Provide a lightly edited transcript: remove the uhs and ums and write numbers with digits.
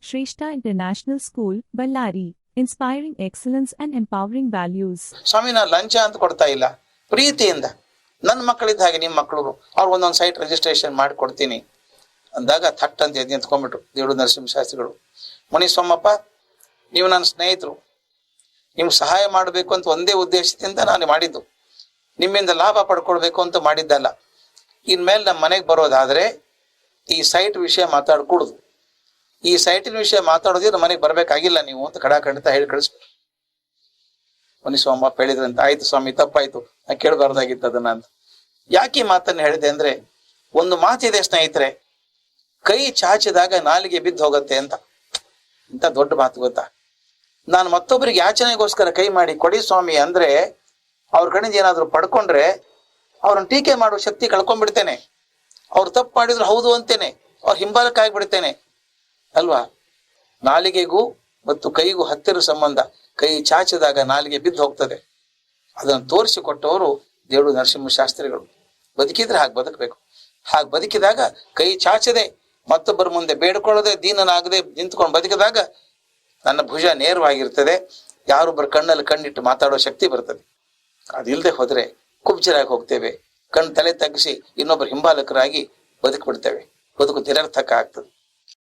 Shrestha International School, Ballari, inspiring excellence and empowering values. ಸ್ವಾಮಿ, ನಾನು ಲಂಚ ಅಂತ ಕೊಡ್ತಾ ಇಲ್ಲ, ಪ್ರೀತಿಯಿಂದ ನನ್ನ ಮಕ್ಕಳಿದ್ದ ಹಾಗೆ ನಿಮ್ಮ ಮಕ್ಕಳು ಅವ್ರು ಒಂದೊಂದು ಸೈಟ್ ರಿಜಿಸ್ಟ್ರೇಷನ್ ಮಾಡಿ ಕೊಡ್ತೀನಿ ಅಂದಾಗ ಥಟ್ ಅಂತ ಎದ್ದು ನಿಂತ್ಕೊಂಡ್ಬಿಟ್ರು ದೇವಡು ನರಸಿಂಹಶಾಸ್ತ್ರಿಗಳು. ಮುನಿಸ್ವಾಮಪ್ಪ, ನೀವು ನನ್ನ ಸ್ನೇಹಿತರು, ನಿಮ್ಗೆ ಸಹಾಯ ಮಾಡಬೇಕು ಅಂತ ಒಂದೇ ಉದ್ದೇಶದಿಂದ ನಾನು ಮಾಡಿದ್ದು, ನಿಮ್ಮಿಂದ ಲಾಭ ಪಡ್ಕೊಳ್ಬೇಕು ಅಂತ ಮಾಡಿದ್ದಲ್ಲ. ಇನ್ಮೇಲೆ ನಮ್ಮ ಮನೆಗೆ ಬರೋದಾದ್ರೆ ಈ ಸೈಟ್ ವಿಷಯ ಮಾತಾಡ್ಕೊಡುದು, ಈ ಸೈಟಿನ ವಿಷಯ ಮಾತಾಡೋದಿದ್ರೆ ಮನೆಗೆ ಬರ್ಬೇಕಾಗಿಲ್ಲ ನೀವು ಅಂತ ಖಂಡಿತ ಹೇಳಿ ಕಳಿಸ್ಬೇಕು. ಮುನಿಸ್ವಾಮಪ್ಪ ಹೇಳಿದ್ರಂತ, ಆಯ್ತು ಸ್ವಾಮಿ, ತಪ್ಪಾಯ್ತು, ನಾ ಕೇಳಬಾರ್ದಾಗಿತ್ತು ಅದನ್ನ ಅಂತ. ಯಾಕೆ ಈ ಮಾತನ್ನ ಹೇಳಿದೆ ಅಂದ್ರೆ, ಒಂದು ಮಾತಿದೆ ಸ್ನೇಹಿತರೆ, ಕೈ ಚಾಚಿದಾಗ ನಾಲಿಗೆ ಬಿದ್ದು ಹೋಗುತ್ತೆ ಅಂತ. ಇಂಥ ದೊಡ್ಡ ಮಾತು ಗೊತ್ತಾ? ನಾನು ಮತ್ತೊಬ್ಬರಿಗೆ ಯಾಚನೆಗೋಸ್ಕರ ಕೈ ಮಾಡಿ ಕೊಡಿ ಸ್ವಾಮಿ ಅಂದ್ರೆ ಅವ್ರ ಕಡೆಯಿಂದ ಏನಾದ್ರು ಪಡ್ಕೊಂಡ್ರೆ ಅವ್ರನ್ನ ಟೀಕೆ ಮಾಡುವ ಶಕ್ತಿ ಕಳ್ಕೊಂಡ್ಬಿಡ್ತೇನೆ. ಅವ್ರು ತಪ್ಪು ಮಾಡಿದ್ರು ಹೌದು ಅಂತೇನೆ, ಅವ್ರ ಹಿಂಬಾಲಕ ಆಗಿಬಿಡ್ತೇನೆ ಅಲ್ವಾ? ನಾಲಿಗೆಗೂ ಮತ್ತು ಕೈಗೂ ಹತ್ತಿರ ಸಂಬಂಧ. ಕೈ ಚಾಚಿದಾಗ ನಾಲಿಗೆ ಬಿದ್ದು ಹೋಗ್ತದೆ. ಅದನ್ನು ತೋರಿಸಿಕೊಟ್ಟವರು ದೇವಡು ನರಸಿಂಹಶಾಸ್ತ್ರಿಗಳು. ಬದುಕಿದ್ರೆ ಹಾಗೆ ಬದುಕಬೇಕು. ಹಾಗೆ ಬದುಕಿದಾಗ ಕೈ ಚಾಚದೆ, ಮತ್ತೊಬ್ಬರ ಮುಂದೆ ಬೇಡ್ಕೊಳ್ಳದೆ, ದೀನನಾಗದೆ ನಿಂತ್ಕೊಂಡು ಬದುಕಿದಾಗ ನನ್ನ ಭುಜ ನೇರವಾಗಿರ್ತದೆ. ಯಾರೊಬ್ಬರ ಕಣ್ಣಲ್ಲಿ ಕಣ್ಣಿಟ್ಟು ಮಾತಾಡೋ ಶಕ್ತಿ ಬರ್ತದೆ. ಅದಿಲ್ಲದೆ ಹೋದ್ರೆ ಕುಬ್ಜರಾಗಿ ಹೋಗ್ತೇವೆ. ತಲೆ ತಗ್ಗಿಸಿ ಇನ್ನೊಬ್ಬರ ಹಿಂಬಾಲಕರಾಗಿ ಬದುಕು ಬಿಡ್ತೇವೆ. ಬದುಕು ನಿರರ್ಥಕ ಆಗ್ತದೆ.